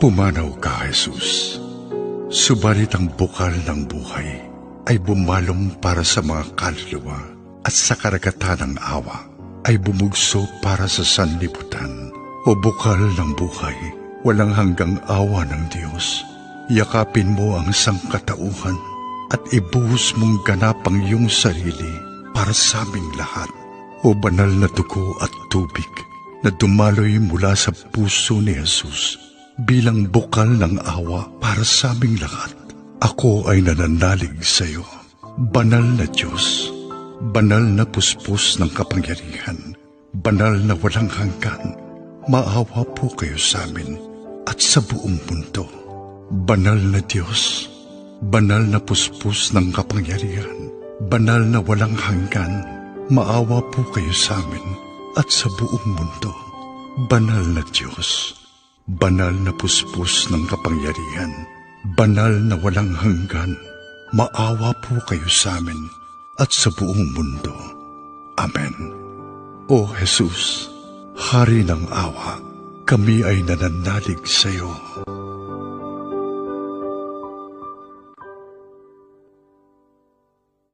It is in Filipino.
Pumanaw ka, Jesus. Subalit ang bukal ng buhay ay bumalong para sa mga kaluluwa at sa karagatan ng awa ay bumugso para sa sanlibutan. O bukal ng buhay, walang hanggang awa ng Diyos, yakapin mo ang sangkatauhan at ibuhos mong ganap ang iyong sarili para sa aming lahat. O banal na dugo at tubig na dumaloy mula sa puso ni Jesus bilang bukal ng awa para sa aming lahat. Ako ay nananalig sa iyo, banal na Diyos, banal na puspos ng kapangyarihan, banal na walang hanggan. Maawa po kayo sa amin at sa buong mundo. Banal na Diyos, banal na puspos ng kapangyarihan, banal na walang hanggan. Maawa po kayo sa amin at sa buong mundo. Banal na Diyos, banal na puspos ng kapangyarihan, banal na walang hanggan. Maawa po kayo sa amin at sa buong mundo. Amen. O Jesus, Hari ng awa, kami ay nananalig sa iyo.